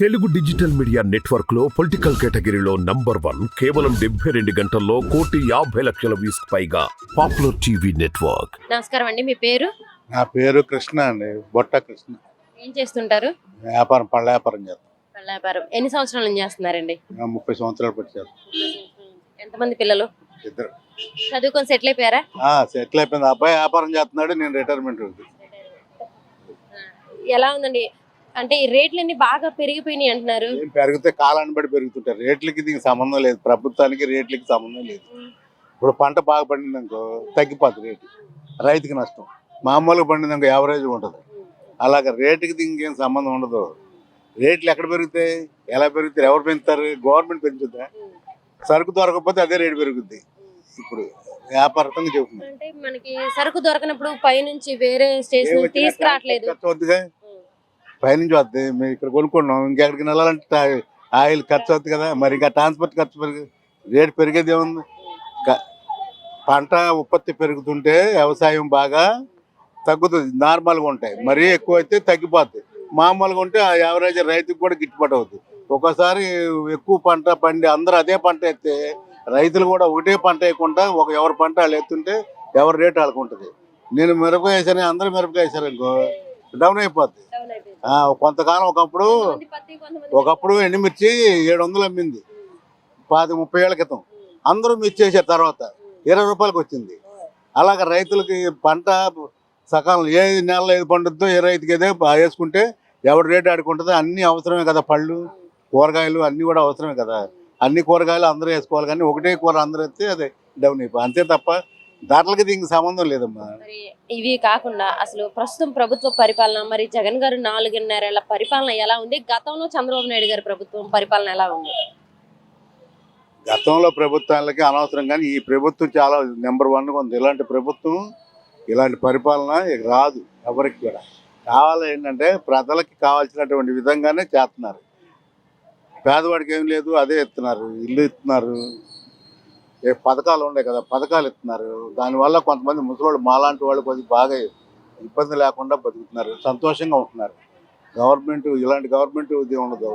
Telugu digital media network లో political కేటగిరీలో number 1 కేవలం 72 గంటల్లో 1,50,00,000 వ్యూస్ పైగా పాపులర్ టీవీ నెట్వర్క్. నమస్కారం అండి, మీ పేరు? నా పేరు కృష్ణ అండి, బొట్ట కృష్ణ. ఏం చేస్తుంటారు? వ్యాపారం, పళ్ళ వ్యాపారం చేస్తాం. పళ్ళ వ్యాపారం ఎన్ని సంవత్సరాల నుంచి చేస్తున్నారండి? 30 సంవత్సరాలు పెట్టి చేస్తాం. ఎంతమంది పిల్లలు? ఇద్దరు. చదువుకొని సెటిల్ అయిపోయారా? సెటిల్ అయిపోయింది. అబ్బాయి వ్యాపారం చేస్తున్నాడు, నేను రిటైర్మెంట్ ఉంది. ఎలా ఉందండి? అంటే ఈ రేట్లన్నీ బాగా పెరిగిపోయినాయి అంటున్నారు. పెరిగితే కాలాన్ని బట్టి పెరుగుతుంటారు. రేట్లకి దీనికి సంబంధం లేదు, ప్రభుత్వానికి రేట్లకి సంబంధం లేదు. ఇప్పుడు పంట బాగా పండింది అనుకో తగ్గిపోతుంది రేటు, రైతుకి నష్టం. మామూలుగా పండింది అనుకో యావరేజ్ ఉంటుంది. అలాగే రేటుకి దీనికి ఏం సంబంధం ఉండదు. రేట్లు ఎక్కడ పెరుగుతాయి, ఎలా పెరుగుతాయి, ఎవరు పెంచుతారు? గవర్నమెంట్ పెంచుద్దా? సరుకు దొరకకపోతే అదే రేటు పెరుగుద్ది. ఇప్పుడు వ్యాపారంగా చెబుతుంది. అంటే మనకి సరుకు దొరకనప్పుడు పైనుంచి వేరే స్టేషన్ తీసుకురావట్లేదు. పైనుంచి వద్ది, మేము ఇక్కడ కొనుక్కున్నాం, ఇంకెక్కడికి వెళ్ళాలంటే ఆయిల్ ఖర్చు అవుతుంది కదా, మరి ఇంకా ట్రాన్స్పోర్ట్ ఖర్చు రేటు పెరిగేది ఏముంది? పంట ఉత్పత్తి పెరుగుతుంటే వ్యవసాయం బాగా తగ్గుతుంది, నార్మల్గా ఉంటాయి. మరీ ఎక్కువ అయితే తగ్గిపోద్ది. మామూలుగా ఉంటే ఆ యావరేజ్ రైతుకు కూడా గిట్టుబాటు అవుతుంది. ఒకసారి ఎక్కువ పంట పండి అందరూ అదే పంట ఎత్తే రైతులు కూడా ఒకటే పంట వేయకుండా ఎవరి పంట వాళ్ళు ఎత్తుంటే ఎవరి రేటు వాళ్ళకు ఉంటుంది. నేను మిరపకాయ వేసాను, అందరూ మిరపకాయ వేసారు అనుకో డౌన్ అయిపోద్ది. కొంతకాలం ఒకప్పుడు ఎండుమిర్చి 700 అమ్మింది 30 ఏళ్ల క్రితం. అందరూ మిర్చి వేసారు, తర్వాత 20 రూపాయలకు వచ్చింది. అలాగే రైతులకి పంట సకాలం ఏ నెలలో ఏది పండుద్దో ఏ రైతుకి ఏదో వేసుకుంటే ఎవరి రేటు ఆడుకుంటుందో అన్నీ అవసరమే కదా. పళ్ళు కూరగాయలు అన్నీ కూడా అవసరమే కదా. అన్ని కూరగాయలు అందరూ వేసుకోవాలి, కానీ ఒకటే కూర అందరూ వేస్తే అదే డౌన్ అయిపోయి అంతే తప్ప ధరలకి దీనికి సంబంధం లేదమ్మా. ఇవి కాకుండా అసలు ప్రస్తుతం ప్రభుత్వ పరిపాలన, మరి జగన్ గారు 4.5 ఏళ్ల పరిపాలన ఎలా ఉంది? గతంలో చంద్రబాబు నాయుడు గారి ప్రభుత్వం పరిపాలన ఎలా ఉంది? గతంలో ప్రభుత్వాలకి అనవసరం, కానీ ఈ ప్రభుత్వం చాలా నెంబర్ 1గా ఉంది. ఇలాంటి ప్రభుత్వం, ఇలాంటి పరిపాలన రాదు ఎవరికి కూడా. కావాలి ఏంటంటే ప్రజలకి కావాల్సినటువంటి విధంగానే చేస్తున్నారు. పేదవాడికి ఏం లేదు, అదే ఇస్తున్నారు. ఇల్లు ఇస్తున్నారు, ఏ పథకాలు ఉన్నాయి కదా, పథకాలు ఇస్తున్నారు. దానివల్ల కొంతమంది ముసలోళ్ళు మాలాంటి వాళ్ళు కొద్దిగా బాగా ఇబ్బంది లేకుండా బతుకుతున్నారు, సంతోషంగా ఉంటున్నారు. గవర్నమెంట్ ఇలాంటి గవర్నమెంట్ ఇది ఉండదు.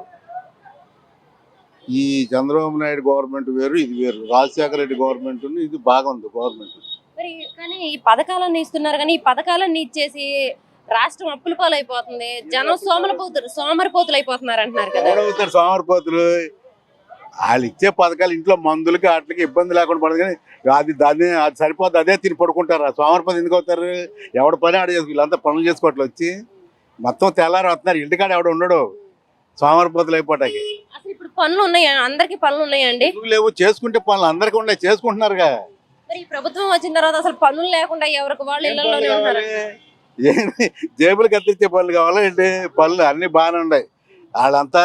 ఈ చంద్రబాబు నాయుడు గవర్నమెంట్ వేరు, ఇది వేరు. రాజశేఖర రెడ్డి గవర్నమెంట్ ఇది బాగుంది గవర్నమెంట్. మరి కానీ ఈ పథకాలన్నీ ఇస్తున్నారు, కానీ ఈ పథకాలన్నీ ఇచ్చేసి రాష్ట్రం అప్పుల పాలైపోతుంది. జనం సోమరిపోతులు అయిపోతున్నారు అంటున్నారు కదా. ఎవరవుతారు సోమరిపోతులు? వాళ్ళు ఇచ్చే పథకాలు ఇంట్లో మందులకి వాటికి ఇబ్బంది లేకుండా పడదు, కానీ అది సరిపోతుంది, అదే తిని పడుకుంటారు. ఆ సోమరిపోతు ఎందుకు అవుతారు? ఎవడ పని ఆడ చేసుకు, వీళ్ళంతా పనులు చేసుకోవట్లు వచ్చి మొత్తం తెల్లారి వస్తున్నారు. ఇంటికాడ ఎవడ ఉండడు, సోమరిపోతులు అయిపోటాకి. అసలు ఇప్పుడు పనులు ఉన్నాయా? అందరికి పనులు ఉన్నాయండి? లేవు, చేసుకుంటే పనులు అందరికీ ఉన్నాయి, చేసుకుంటున్నారుగా. మరి ఈ ప్రభుత్వం వచ్చిన తర్వాత అసలు పనులు లేకుండా ఎవరికి వాళ్ళు ఇళ్లలోనే ఉన్నారు. జేబులు కత్తిరించే పనులు కావాలా ఏంటి? పనులు అన్ని బాగానే ఉన్నాయి. వాళ్ళంతా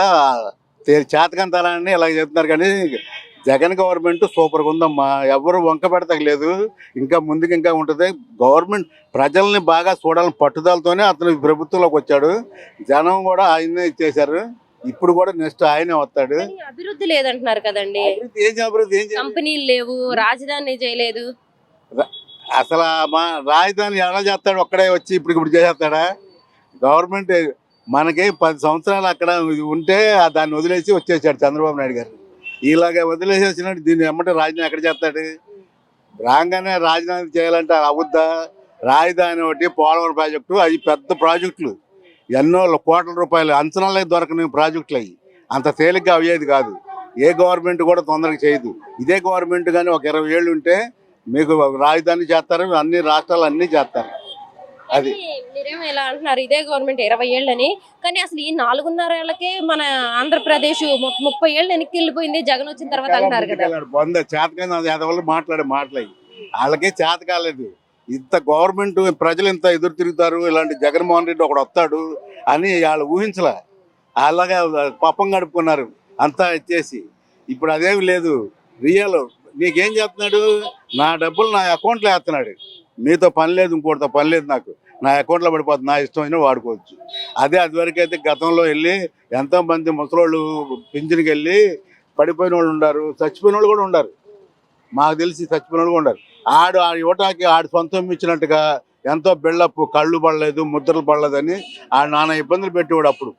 చేతకంతాలని ఇలా చెప్తున్నారు, కానీ జగన్ గవర్నమెంట్ సూపర్గా ఉందమ్మా. ఎవరు వంక పెడతలేదు, ఇంకా ముందుకు ఇంకా ఉంటుంది. గవర్నమెంట్ ప్రజల్ని బాగా చూడాలని పట్టుదలతోనే అతను ప్రభుత్వంలోకి వచ్చాడు. జనం కూడా ఆయనే ఇచ్చేశారు. ఇప్పుడు కూడా నెక్స్ట్ ఆయనే వస్తాడు. అభివృద్ధి లేదంటున్నారు కదండి. అభివృద్ధి ఏం కంపెనీలు లేవు, రాజధాని చేయలేదు. అసలు మా రాజధాని ఎలా చేస్తాడు? ఒక్కడే వచ్చి ఇప్పుడు చేసేస్తాడా? గవర్నమెంట్ మనకి 10 సంవత్సరాలు అక్కడ ఉంటే దాన్ని వదిలేసి వచ్చేసాడు చంద్రబాబు నాయుడు గారు. ఇలాగే వదిలేసి వచ్చినట్టు దీన్ని ఎమ్మటే రాజధాని ఎక్కడ చేస్తాడు? రాగానే రాజధాని చేయాలంటే అవుద్దా? రాజధాని ఒకటి, పోలవరం ప్రాజెక్టు, అవి పెద్ద ప్రాజెక్టులు, ఎన్నో కోట్ల రూపాయలు అంచనాలే దొరకని ప్రాజెక్టులు. అవి అంత తేలిగ్గా అయ్యేది కాదు. ఏ గవర్నమెంట్ కూడా తొందరగా చేయదు. ఇదే గవర్నమెంట్ కానీ ఒక 20 ఏళ్ళు ఉంటే మీకు రాజధాని చేస్తారు, అన్ని రాష్ట్రాలు అన్నీ చేస్తారు. అది మీరేమో ఇలా అంటున్నారు, ఇదే గవర్నమెంట్ 20 ఏళ్ళని. కానీ అసలు ఈ 4.5 ఏళ్ళకే మన ఆంధ్రప్రదేశ్ 30 ఏళ్ళు వెనక్కి వెళ్ళిపోయింది జగన్ వచ్చిన తర్వాత అంటున్నారు కదా. చేతకాని మాట్లాడే మాటలు వాళ్ళకే చేత కాలేదు. ఇంత గవర్నమెంట్ ప్రజలు ఇంత ఎదురు తిరుగుతారు, ఇలాంటి జగన్మోహన్ రెడ్డి ఒకడు వస్తాడు అని వాళ్ళు ఊహించలే. అలాగే పప్పం గడుపుకున్నారు అంతా ఇచ్చేసి. ఇప్పుడు అదేమి లేదు. రియల్ నీకేం చేస్తున్నాడు? నా డబ్బులు నా అకౌంట్లో వేస్తున్నాడు. మీతో పని లేదు, ఇంకోటితో పని లేదు, నాకు నా అకౌంట్లో పడిపోతుంది, నా ఇష్టం అయినా వాడుకోవచ్చు. అదివరకు అయితే గతంలో వెళ్ళి ఎంతోమంది ముసలోళ్ళు పింఛన్కి వెళ్ళి పడిపోయిన వాళ్ళు ఉన్నారు, చచ్చిపోయిన వాళ్ళు కూడా ఉన్నారు. మాకు తెలిసి చచ్చిపోయిన వాళ్ళు కూడా ఉన్నారు. ఆ యువటాకి సొంతం ఇచ్చినట్టుగా ఎంతో బిల్డప్, కళ్ళు పడలేదు, ముద్రలు పడలేదని నానా ఇబ్బందులు పెట్టేవాడు. అప్పుడు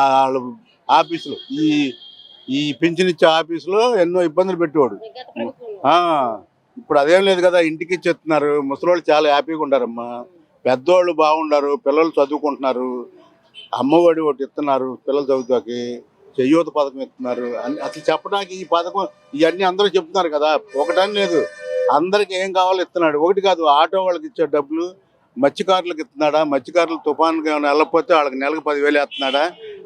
వాళ్ళు ఆఫీసులో ఈ పింఛన్ ఇచ్చే ఆఫీసులో ఎన్నో ఇబ్బందులు పెట్టేవాడు. గత ప్రభుత్వంలో. ఆ, ఇప్పుడు అదేం లేదు కదా, ఇంటికి ఇచ్చేస్తున్నారు. ముసలోళ్ళు చాలా హ్యాపీగా ఉండారమ్మా, పెద్దోళ్ళు బాగుండారు, పిల్లలు చదువుకుంటున్నారు, అమ్మఒడి ఒకటి ఇస్తున్నారు పిల్లలు చదువుతాకి, చెయ్యూత పథకం ఇస్తున్నారు. అసలు చెప్పడానికి ఈ పథకం ఇవన్నీ అందరూ చెప్తున్నారు కదా, ఒకటని లేదు, అందరికి ఏం కావాలో ఇస్తున్నాడు. ఒకటి కాదు, ఆటో వాళ్ళకి ఇచ్చే డబ్బులు మత్స్యకారులకు ఇస్తున్నాడా, మత్స్యకారులు తుఫాన్కి ఏమైనా వెళ్ళకపోతే వాళ్ళకి నెలకు 10,000 ఇస్తున్నాడా,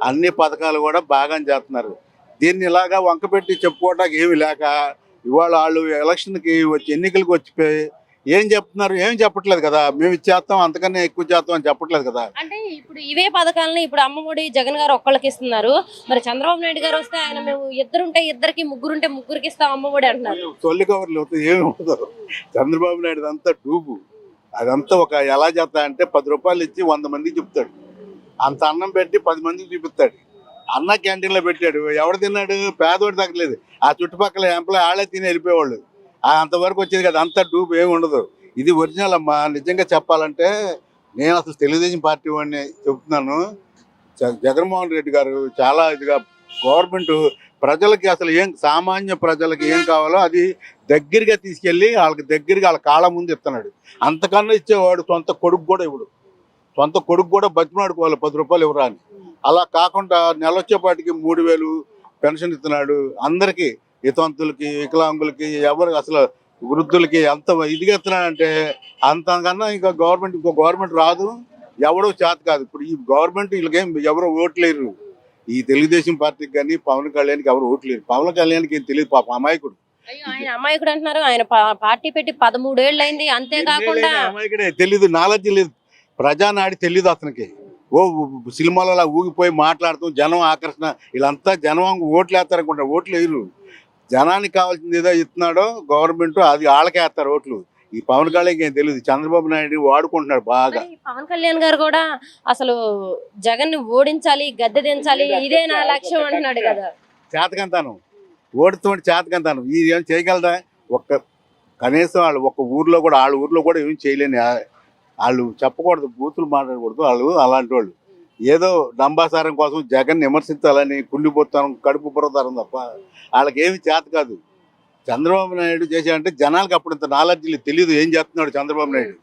అన్ని పథకాలు కూడా బాగానే చేస్తున్నారు. దీన్ని ఇలాగా వంకపెట్టి చెప్పుకోవడానికి ఏమి లేక ఇవాళ వాళ్ళు ఎలక్షన్కి వచ్చి ఎన్నికలకు వచ్చిపోయి ఏం చెప్తున్నారు, ఏం చెప్పట్లేదు కదా, మేము ఇచ్చేస్తాం అంతకన్నా ఎక్కువ చేస్తాం అని చెప్పట్లేదు కదా. అంటే ఇప్పుడు ఇవే పథకాలను ఇప్పుడు అమ్మఒడి జగన్ గారు ఒక్కళ్ళకి ఇస్తున్నారు, మరి చంద్రబాబు నాయుడు గారు వస్తే ఆయన మేము ఇద్దరుంటే ఇద్దరికి, ముగ్గురుంటే ముగ్గురికి ఇస్తాం అమ్మఒడి అంటున్నారు. తొలి కవర్లు ఏమి ఉండదు. చంద్రబాబు నాయుడు అంతా డూబు, అదంతా ఒక ఎలా చేస్తా అంటే 10 రూపాయలు ఇచ్చి 100 మందికి చెప్తాడు, అంత అన్నం పెట్టి 10 మందికి చూపిస్తాడు. అన్న క్యాంటీన్లో పెట్టాడు, ఎవడు తిన్నాడు, పేదోడు తగ్గలేదు. ఆ చుట్టుపక్కల ఎంప్లాయ్ ఆళ్ళే తిని వెళ్ళిపోయేవాళ్ళు. అంతవరకు వచ్చేది కదా, అంత డూబ్ ఏమి ఉండదు. ఇది ఒరిజినల్ అమ్మా. నిజంగా చెప్పాలంటే నేను అసలు తెలుగుదేశం పార్టీ వాడిని చెప్తున్నాను. జగన్మోహన్ రెడ్డి గారు చాలా ఇదిగా గవర్నమెంట్ ప్రజలకి అసలు ఏం, సామాన్య ప్రజలకి ఏం కావాలో అది దగ్గరగా తీసుకెళ్ళి వాళ్ళకి దగ్గరగా వాళ్ళ కాళ్ళ ముందు ఇస్తున్నాడు. అంతకన్నా ఇచ్చేవాడు సొంత కొడుకు కూడా ఇవ్వడు. సొంత కొడుకు కూడా బతిమాడుకోవాలి 10 రూపాయలు ఇవ్వరా అని. అలా కాకుండా నెల వచ్చేపాటికి 3,000 పెన్షన్ ఇస్తున్నాడు అందరికీ, వితంతులకి, వికలాంగులకి, ఎవరు అసలు వృద్ధులకి ఎంత ఇదిగా ఇస్తున్నాడంటే అంతకన్నా ఇంకా ఇంకో గవర్నమెంట్ రాదు, ఎవడో చేత కాదు. ఇప్పుడు ఈ గవర్నమెంట్ వీళ్ళకేం ఎవరో ఓట్లేరు. ఈ తెలుగుదేశం పార్టీకి కానీ పవన్ కళ్యాణ్కి ఎవరు ఓట్లేరు. పవన్ కళ్యాణ్కి ఏం తెలియదు, పాప అమాయకుడు. అయ్యో, ఆయన అమాయకుడు అంటున్నారు. ఆయన పార్టీ పెట్టి 13 ఏళ్ళు అయింది. అంతేకాకుండా అమాయకుడే, తెలీదు, నాలెడ్జ్ లేదు, ప్రజానాడి తెలీదు అతనికి. ఓ సినిమాలలో ఊగిపోయి మాట్లాడుతూ జనం ఆకర్షణ, వీళ్ళంతా జనం ఓట్లు వేస్తారనుకుంటారు, ఓట్లు వేయరు. జనానికి కావాల్సింది ఏదో ఇస్తున్నాడో గవర్నమెంట్ అది వాళ్ళకే వేస్తారు ఓట్లు. ఈ పవన్ కళ్యాణ్కి ఏం తెలియదు, చంద్రబాబు నాయుడు వాడుకుంటున్నాడు బాగా. మరి పవన్ కళ్యాణ్ గారు కూడా అసలు జగన్ ని ఓడించాలి, గద్దె దించాలి, ఇదే నా లక్ష్యం అంటున్నాడు కదా. చేతకంతాను, ఓడుతుంటే చేతకంతాను. ఇది ఏం చేయగలదా? కనీసం వాళ్ళు ఊర్లో కూడా, వాళ్ళ ఊర్లో కూడా ఏం చేయలేని వాళ్ళు చెప్పకూడదు, బూతులు మాట్లాడకూడదు. వాళ్ళు అలాంటి వాళ్ళు ఏదో డంబాసారం కోసం జగన్ విమర్శించాలని కుళ్ళిపోతాను, కడుపు పురతారం తప్ప వాళ్ళకి ఏమి చేత కాదు. చంద్రబాబు నాయుడు చేశాడంటే జనాలకు అప్పుడు ఇంత నాలెడ్జ్ తెలియదు ఏం చేస్తున్నాడు చంద్రబాబు నాయుడు.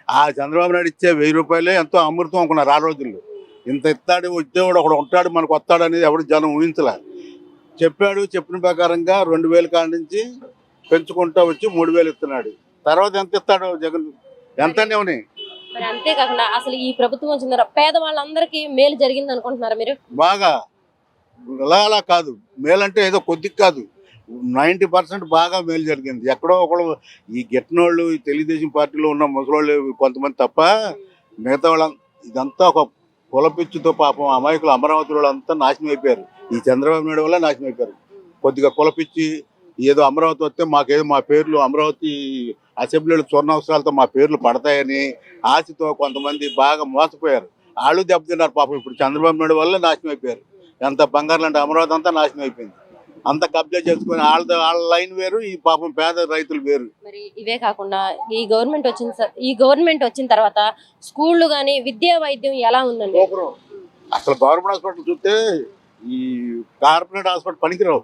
ఆ చంద్రబాబు నాయుడు ఇచ్చే 1000 రూపాయలే ఎంతో అమృతం అనుకున్నారు ఆ రోజుల్లో. ఇంత ఇస్తాడు, వచ్చేవాడు ఒకడు ఉంటాడు మనకు వస్తాడు అనేది ఎవరు జనం ఊహించలే. చెప్పిన ప్రకారంగా 2,000 కాడి నుంచి పెంచుకుంటూ వచ్చి 3,000 ఇస్తున్నాడు. తర్వాత ఎంత ఇస్తాడు జగన్? ఎంత ఉన్నాయి. మరి అంతేకాకుండా అసలు ఈ ప్రభుత్వం వచ్చిన తర్వాత పేదవాళ్ళందరికీ మేలు జరిగింది అనుకుంటున్నారా మీరు? బాగా అలా కాదు, మేలంటే ఏదో కొద్దిగా కాదు, 90% బాగా మేలు జరిగింది. ఎక్కడో ఒకళ్ళు ఈ గిట్టినోళ్ళు, ఈ తెలుగుదేశం పార్టీలో ఉన్న ముసలోళ్ళు కొంతమంది తప్ప మిగతా వాళ్ళ ఇదంతా ఒక కులపిచ్చుతో పాపం అమాయకులు అమరావతి వాళ్ళు అంతా నాశనం అయిపోయారు. ఈ చంద్రబాబు నాయుడు వల్ల నాశనం అయిపోయారు. కొద్దిగా కులపిచ్చి ఏదో అమరావతి వస్తే మాకేదో మా పేర్లు అమరావతి అసెంబ్లీలో స్వర్ణావసరాలతో మా పేర్లు పడతాయని ఆశతో కొంతమంది బాగా మోసపోయారు. వాళ్ళు దెబ్బతిన్నారు పాపం. ఇప్పుడు చంద్రబాబు నాయుడు వల్ల నాశనం అయిపోయారు. ఎంత బంగారు లాంటి అమరావతి అంతా నాశనం అయిపోయింది. అంత కబ్జా చేసుకుని వాళ్ళ లైన్ వేరు, ఈ పాపం పేద రైతులు వేరు. మరి ఇవే కాకుండా ఈ గవర్నమెంట్ వచ్చిన తర్వాత స్కూళ్ళు గానీ, విద్యా వైద్యం ఎలా ఉందండి? అసలు గవర్నమెంట్ హాస్పిటల్ చూస్తే ఈ కార్పొరేట్ హాస్పిటల్ పనికిరావు,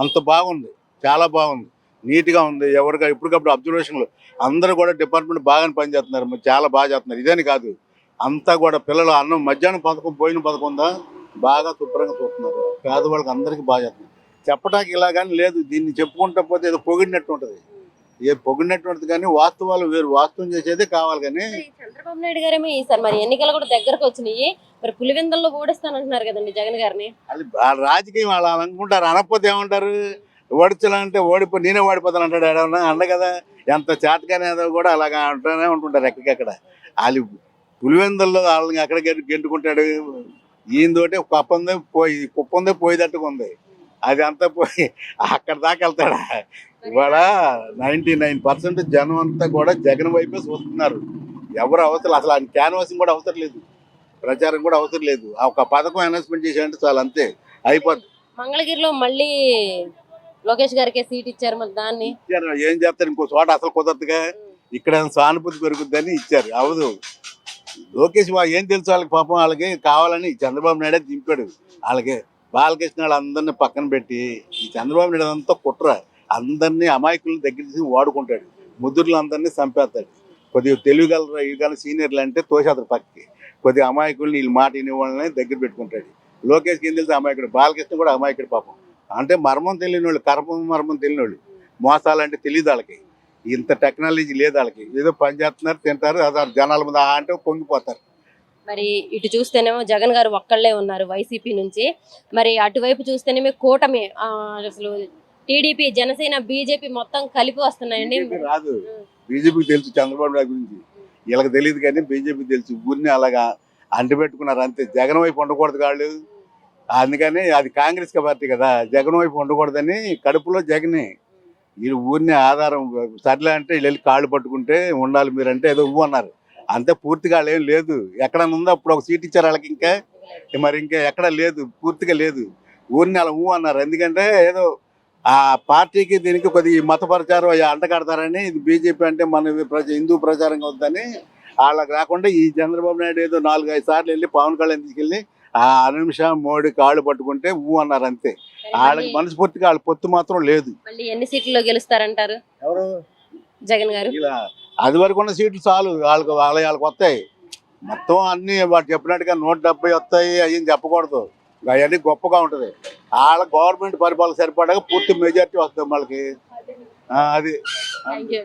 అంత బాగుంది, చాలా బాగుంది, నీట్గా ఉంది. ఎవరిగా ఇప్పటికప్పుడు అబ్జర్వేషన్లు అందరూ కూడా డిపార్ట్మెంట్ బాగానే పనిచేస్తున్నారు, చాలా బాగా చేస్తున్నారు. ఇదేని కాదు, అంతా కూడా పిల్లలు అన్నం మధ్యాహ్నం పథకం, పోయిన పథకం ఉందా బాగా శుభ్రంగా చూస్తున్నారు. పేదవాళ్ళకి అందరికీ బాగా చేస్తున్నారు. చెప్పడానికి ఇలా కానీ లేదు, దీన్ని చెప్పుకుంటా పోతే ఏదో పొగిడినట్టు ఉంటుంది, పొగిడినట్టు ఉంటుంది. కానీ వాస్తవాలు వేరు, వాస్తవం చేసేదే కావాలి. కానీ చంద్రబాబు నాయుడు గారేమో ఈసారి మరి ఎన్నికలు కూడా దగ్గరకు వచ్చినాయి, మరి పులివెందుల్లో ఓడిస్తానంటున్నారు కదండి జగన్ గారిని. అది రాజకీయం వాళ్ళు అనుకుంటారు, అనకపోతే ఏమంటారు, ఓడించాలంటే నేనే ఓడిపోతాను అంటాడు. ఏడన్నా అండ కదా, ఎంత చేతగానే కూడా అలాగా అంటూనే ఉంటుంటారు ఎక్కడికక్కడ. వాళ్ళు పులివెందుల్లో వాళ్ళని ఎక్కడ గెంటుకుంటాడు, ఈయనతోటి కుప్పందే పోయేటట్టుగా ఉంది. అది అంతా పోయి అక్కడ దాకా వెళ్తాడా? ఇవాళ 99% జనం అంతా కూడా జగన్ వైపే చూస్తున్నారు. ఎవరు అవసరం, అసలు ఆయన క్యాన్వాసింగ్ కూడా అవసరం లేదు, ప్రచారం కూడా అవసరం లేదు. ఒక పథకం అనౌన్స్మెంట్ చేశారంటే చాలా, అంతే అయిపోద్ది. మంగళగిరిలో మళ్ళీ లోకేష్ గారికి సీట్ ఇచ్చారు, మరి దాన్ని ఏం చేస్తారు? ఇంకో చోట అసలు కుదరదుగా, ఇక్కడ సానుభూతి పెరుగుద్దని ఇచ్చారు. అవదు. లోకేష్ ఏం తెలుసు వాళ్ళకి, పాపం వాళ్ళకి కావాలని చంద్రబాబు నాయుడే దింపాడు వాళ్ళకి. బాలకృష్ణ వాళ్ళు అందరినీ పక్కన పెట్టి ఈ చంద్రబాబు నాయుడు అంతా కుట్ర. అందరినీ అమాయకులను దగ్గర తీసి వాడుకుంటాడు, ముద్దుర్లు అందరినీ చంపేస్తాడు. కొద్దిగా తెలివిగలరు ఇదిగల సీనియర్లు అంటే తోసేస్తారు పక్కకి. కొద్దిగా అమాయకుల్ని వీళ్ళు మాట వినే వాళ్ళని దగ్గర పెట్టుకుంటాడు. లోకేష్కి ఏం తెలిసి అమాయకుడు, బాలకృష్ణ కూడా అమాయకుడు పాపం. అంటే మర్మం తెలియని వాళ్ళు, కర్మ మర్మం తెలియని వాళ్ళు. మోసాలంటే తెలియదు వాళ్ళకి, ఇంత టెక్నాలజీ లేదు వాళ్ళకి. ఏదో పని చేస్తున్నారు, తింటారు, అదే జనాల మీద అంటే పొంగిపోతారు. మరి ఇటు చూస్తేనేమో జగన్ గారు ఒక్కళ్ళే ఉన్నారు వైసీపీ నుంచి, మరి అటువైపు చూస్తేనేమో కూటమి అసలు టీడీపీ, జనసేన, బీజేపీ మొత్తం కలిపి వస్తున్నాయండి. బీజేపీ రాదు, బీజేపీకి తెలుసు చంద్రబాబు నాయుడు గురించి, వీళ్ళకి తెలియదు కానీ బీజేపీకి తెలుసు. ఊరిని అలాగా అంటిపెట్టుకున్నారు అంతే. జగన్ వైపు ఉండకూడదు వాళ్ళు, అందుకని అది కాంగ్రెస్ పార్టీ కదా, జగన్ వైపు ఉండకూడదని కడుపులో జగనే. వీళ్ళు ఊరిని ఆధారం సర్లే అంటే వీళ్ళు వెళ్ళి కాళ్ళు పట్టుకుంటే ఉండాలి మీరంటే ఏదో ఊ అన్నారు అంతే. పూర్తిగా వాళ్ళు ఏం లేదు. ఎక్కడన్నా ఉందో అప్పుడు ఒక సీట్ ఇచ్చారు వాళ్ళకి, ఇంకా మరి ఇంకా ఎక్కడ లేదు, పూర్తిగా లేదు. ఊరిని అలా ఊ అన్నారు. ఎందుకంటే ఏదో ఆ పార్టీకి దీనికి కొద్దిగా మత ప్రచారం అంటగడతారని, ఇది బీజేపీ అంటే మన హిందూ ప్రచారంగా వద్దని వాళ్ళకి రాకుండా ఈ చంద్రబాబు నాయుడు ఏదో 4-5 సార్లు వెళ్ళి పవన్ కళ్యాణ్ తీసుకెళ్ళి ఆ అనిమిష మోడీ కాళ్ళు పట్టుకుంటే ఊ అన్నారు అంతే. వాళ్ళకి మనస్ఫూర్తిగా వాళ్ళ పొత్తు మాత్రం లేదు. మళ్ళీ ఎన్ని సీట్లలో గెలుస్తారంటారు ఎవరు జగన్ గారు? ఇలా అది వరకు ఉన్న సీట్లు చాలు వాళ్ళకి వస్తాయి. మొత్తం అన్ని వాడు చెప్పినట్టుగా 170 వస్తాయి అయ్యని చెప్పకూడదు, అవన్నీ గొప్పగా ఉంటుంది. వాళ్ళ గవర్నమెంట్ పరిపాలన సరిపడగా పూర్తి మెజార్టీ వస్తుంది వాళ్ళకి. అది థ్యాంక్ యూ.